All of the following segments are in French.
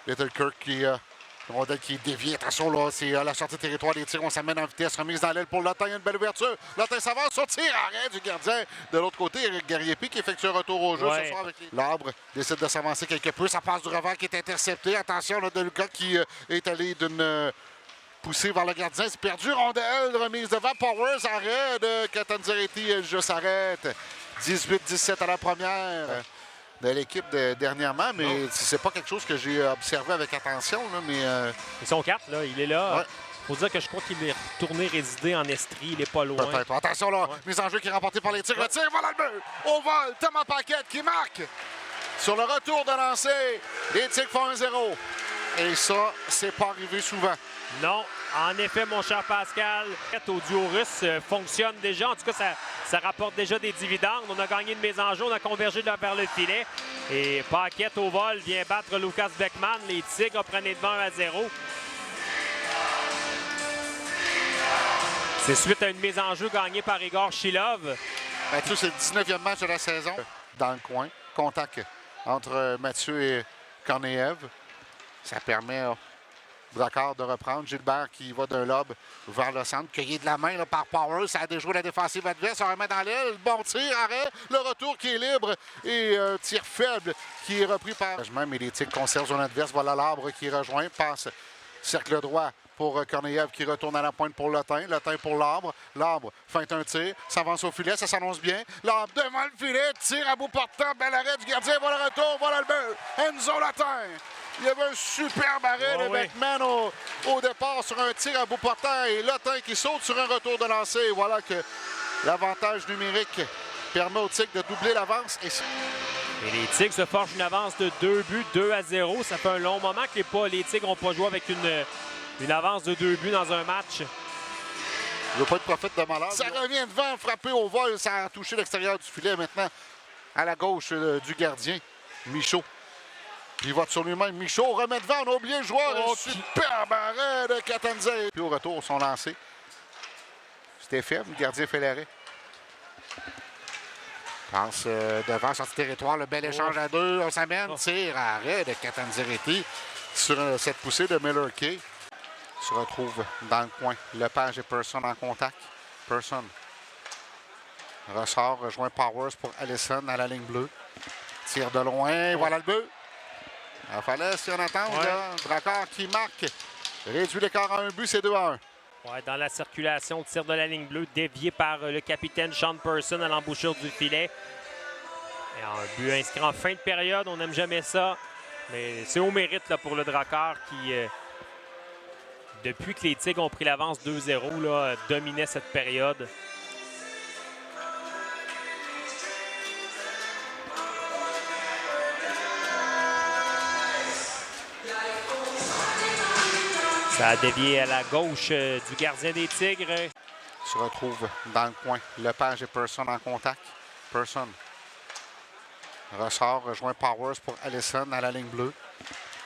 Little Kirk qui rondelle qui est déviée. Attention, là, c'est la sortie de territoire des tirs. On s'amène en vitesse. Remise dans l'aile pour Lotin. Il y a une belle ouverture. Lotin s'avance. Son tir. Arrêt du gardien. De l'autre côté, Eric Guerrier-Py qui effectue un retour au jeu ce soir avec les... L'arbre décide de s'avancer quelque peu. Ça passe du revers qui est intercepté. Attention, là, de Lucas qui est allé d'une poussée vers le gardien. C'est perdu. Rondelle. Remise devant. Powers. Arrêt de Catanzariti. Le jeu s'arrête. 18-17 à la première. De l'équipe dernièrement, mais c'est pas quelque chose que j'ai observé avec attention. Là, mais Ils sont 4, là. Il est là. Ouais. Faut dire que je crois qu'il est retourné résider en Estrie. Il est pas loin. Peut-être. Attention, là, mise en jeu qui est remportée par les tirs. Le tir, voilà le but! Au vol, Thomas Paquette qui marque! Sur le retour de lancer, les Tigres font 1-0. Et ça, c'est pas arrivé souvent. Non, en effet, mon cher Pascal, au duo russe fonctionne déjà. En tout cas, ça rapporte déjà des dividendes. On a gagné une mise en jeu, on a convergé vers le filet. Et Paquette au vol vient battre Lucas Beckman. Les Tigres prennent devant 1-0. C'est suite à une mise en jeu gagnée par Igor Shilov. Ben, c'est le 19e match de la saison. Dans le coin, contact entre Mathieu et Korneyev. Ça permet Dracard de reprendre. Gilbert qui va d'un lob vers le centre, cueilli de la main là, par Powers. Ça a déjoué la défensive adverse. On remet dans l'aile. Bon tir, arrêt. Le retour qui est libre et un tir faible qui est repris par... Mais les Tigres conservent son adverse. Voilà l'arbre qui rejoint. Passe cercle droit pour Korneyev qui retourne à la pointe pour Lotin. Lotin pour l'arbre. L'arbre feinte un tir. S'avance au filet. Ça s'annonce bien. L'arbre devant le filet. Tir à bout portant. Bel arrêt du gardien. Voilà le retour. Voilà le but. Enzo Lotin. Il y avait un superbe arrêt de Beckman au départ sur un tir à bout portant et Lotin qui saute sur un retour de lancer. Et voilà que l'avantage numérique permet aux Tigres de doubler l'avance. Et les Tigres se forgent une avance de 2 buts, 2-0. Ça fait un long moment que les Tigres n'ont pas joué avec une avance de 2 buts dans un match. Il ne veut pas être prophète de malheur. Ça revient devant, frappé au vol. Ça a touché l'extérieur du filet maintenant à la gauche du gardien, Michaud. Puis il va sur lui-même. Michaud remet devant. On a oublié le joueur. Superbe arrêt de Catanza. Puis au retour, son lancé. C'était faible. Le gardien fait l'arrêt. Passe devant, sortie territoire. Le bel échange à deux. On s'amène. Tire, arrêt de Catanzariti sur cette poussée de Miller Kay. Se retrouve dans le coin. Lepage et Person en contact. Person ressort, rejoint Powers pour Allison à la ligne bleue. Tire de loin. Voilà le but. Il fallait s'y en attendre. Dracard qui marque. Réduit l'écart à un but, c'est 2-1. Ouais, dans la circulation, tir de la ligne bleue, dévié par le capitaine Sean Person à l'embouchure du filet. Et un but inscrit en fin de période, on n'aime jamais ça. Mais c'est au mérite là, pour le Dracard qui, depuis que les Tigres ont pris l'avance 2-0, dominait cette période. Ça a dévié à la gauche du gardien des Tigres. Se retrouve dans le coin. Lepage et Person en contact. Person ressort, rejoint Powers pour Allison à la ligne bleue.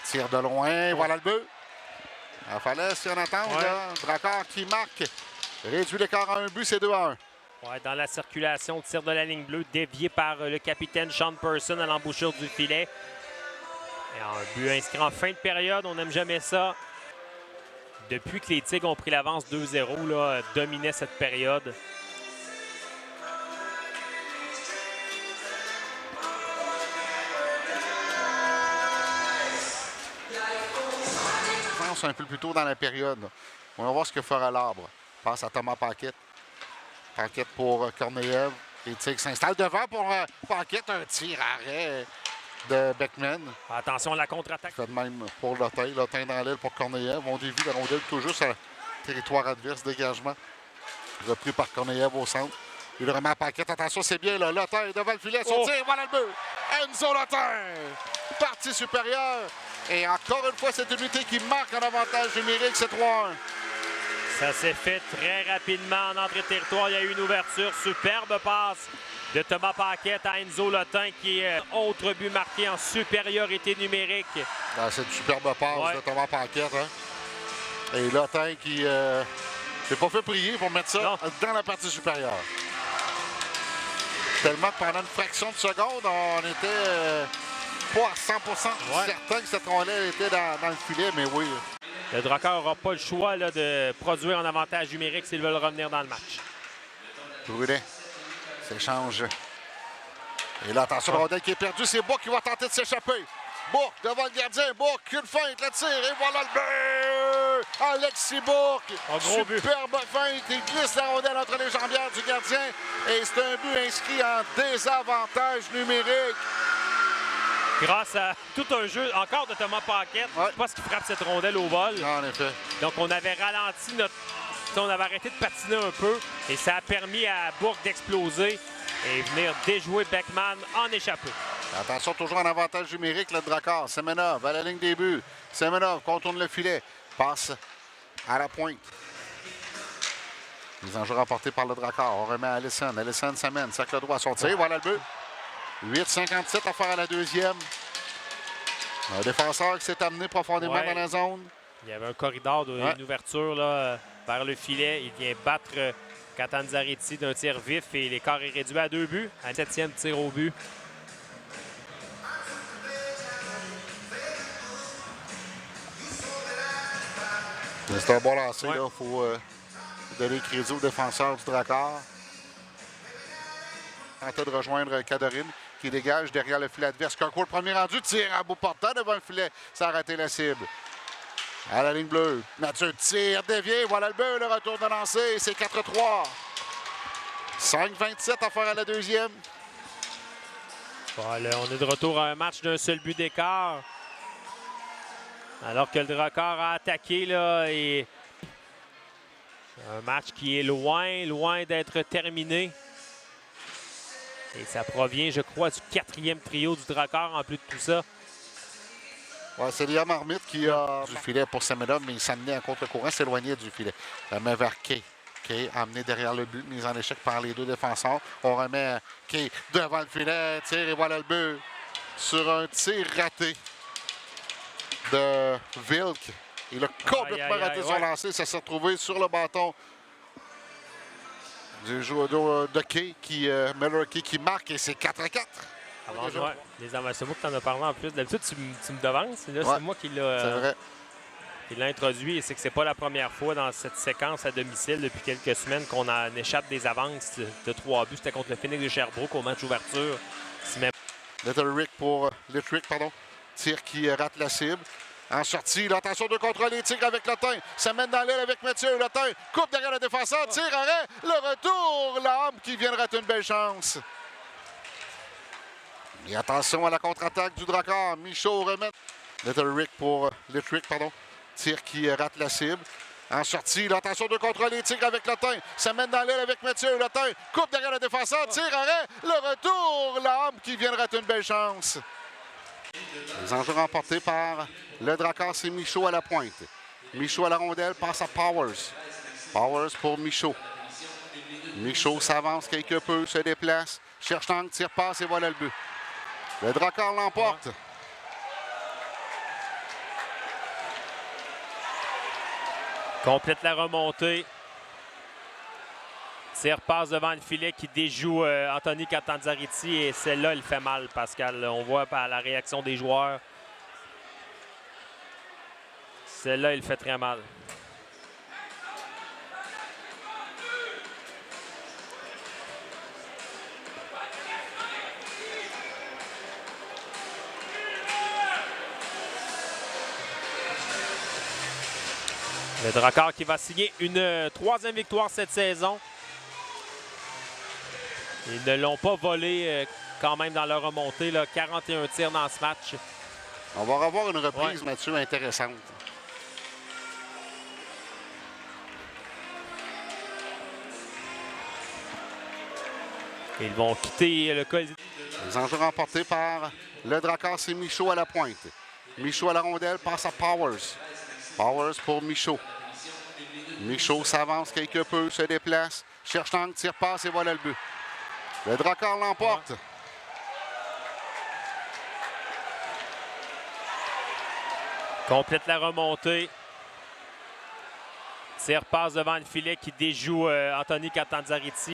Tire de loin. Voilà le but. Il fallait s'y en attendre. Dracard qui marque. Réduit l'écart à un but, c'est 2-1. Ouais, dans la circulation, tir de la ligne bleue, dévié par le capitaine Sean Person à l'embouchure du filet. Et un but inscrit en fin de période, on n'aime jamais ça. Depuis que les Tigres ont pris l'avance 2-0, dominait cette période. Un peu plus tôt dans la période. On va voir ce que fera l'arbre. Passe à Thomas Paquette. Paquette pour Korneyev. Les Tigres s'installent devant pour Paquette. Un tir arrêt de Beckman. Attention à la contre-attaque. Fait de même pour Lotin. Lotin dans l'aile pour Korneyev. On dévie la rondelle tout juste à territoire adverse. Dégagement. Repris par Korneyev au centre. Il remet à Paquette. Attention, c'est bien. Là. Lotin est devant le filet. Son tir. Voilà le but. Enzo Lotin. Partie supérieure. Et encore une fois, cette unité qui marque en avantage numérique, c'est 3-1. Ça s'est fait très rapidement en entrée de territoire. Il y a eu une ouverture. Superbe passe de Thomas Paquette à Enzo Lotin qui est autre but marqué en supériorité numérique. C'est une superbe passe de Thomas Paquette. Hein? Et Lotin qui s'est pas fait prier pour mettre ça dans la partie supérieure. Tellement que pendant une fraction de seconde, on était pas à 100% certain que cette rondelle était dans le filet, mais oui. Le Drakkar n'aura pas le choix là, de produire un avantage numérique s'ils veulent revenir dans le match. Brunet s'échange. Et là, attention, la rondelle qui est perdue. C'est Bourque qui va tenter de s'échapper. Bourque devant le gardien. Bourque, une feinte, le tir. Et voilà le but! Alexis Bourque. Superbe feinte. Il glisse la rondelle entre les jambières du gardien. Et c'est un but inscrit en désavantage numérique. Grâce à tout un jeu encore de Thomas Paquette. Je ne sais pas ce qui frappe cette rondelle au vol. En effet. Donc, on avait ralenti notre... On avait arrêté de patiner un peu. Et ça a permis à Bourque d'exploser et venir déjouer Beckman en échappée. Attention, toujours en avantage numérique, le Drakkar. Semenov à la ligne des buts. Semenov contourne le filet. Passe à la pointe. Les enjeux remportés par le Drakkar. On remet à Allison. Allison s'amène. Cercle droit à son tir. Voilà le but. 8,57 à faire à la deuxième. Un défenseur qui s'est amené profondément dans la zone. Il y avait un corridor, une ouverture là, vers le filet. Il vient battre Catanzariti d'un tir vif et l'écart est réduit à 2 buts. À 7e tir au but. C'est un bon lancer. Il faut donner crédit au défenseur du Drakkar. Tenter de rejoindre Kadorine qui dégage derrière le filet adverse. Kirkwood, premier rendu, tire à bout portant devant le filet. Ça a raté la cible. À la ligne bleue, Mathieu tire, dévié. Voilà le but, le retour de lancer. C'est 4-3. 5,27 à faire à la deuxième. Voilà, on est de retour à un match d'un seul but d'écart. Alors que le Drakkar a attaqué là, et un match qui est loin d'être terminé. Et ça provient, je crois, du 4e trio du Drakkar en plus de tout ça. Ouais, c'est Liam Armit qui a du filet pour Semenov, mais il s'amenait en contre-courant, s'éloignait du filet. La main vers Kay. Kay amené derrière le but, mise en échec par les deux défenseurs. On remet Kay devant le filet, tire et voilà le but. Sur un tir raté de Wilk. Il a complètement raté son lancer. Ça s'est retrouvé sur le bâton du joueur de Kay, Miller Kay, qui marque et c'est 4-4. Les amateurs, c'est moi qui t'en ai parlé en plus. D'habitude, tu me devances. Là, c'est moi qui l'a introduit. Et c'est que c'est pas la première fois dans cette séquence à domicile depuis quelques semaines qu'on en échappe des avances de 3 buts. C'était contre le Phoenix de Sherbrooke au match ouverture. Littrick pour Littrick, pardon. Tir qui rate la cible. En sortie, l'intention de contrôler, tir avec Lotin. Ça mène dans l'aile avec Mathieu. Lotin coupe derrière le défenseur, tir, arrêt. Le retour, l'âme qui vient de rater une belle chance. Et attention à la contre-attaque du Drakkar. Michaud remet. Littrick pour Littrick, pardon. Tir qui rate la cible. En sortie, l'intention de contrôler, tir avec Lotin. Ça mène dans l'aile avec Mathieu. Lotin coupe derrière le défenseur, tir, arrêt. Le retour, l'âme qui vient de rater une belle chance. Les enjeux remportés par le Drakkar, c'est Michaud à la pointe. Michaud à la rondelle, passe à Powers. Powers pour Michaud. Michaud s'avance quelque peu, se déplace, cherche l'angle, tire, passe et voilà le but. Le Drakkar l'emporte. Complète la remontée. Tire passe devant le filet qui déjoue Anthony Catanzariti et celle-là, il fait mal, Pascal. On voit par la réaction des joueurs. Celle-là, il fait très mal. Le Drakkar qui va signer une 3e victoire cette saison. Ils ne l'ont pas volé quand même dans leur remontée. Là, 41 tirs dans ce match. On va revoir une reprise, Mathieu, intéressante. Ils vont quitter le col. Les enjeux remportés par le Drakkar, c'est Michaud à la pointe. Michaud à la rondelle, passe à Powers. Powers pour Michaud. Michaud s'avance quelque peu, se déplace, cherche l'angle, tire, passe et voilà le but. Le Drakkar l'emporte. Complète la remontée. Tire passe devant le filet qui déjoue Anthony Catanzariti.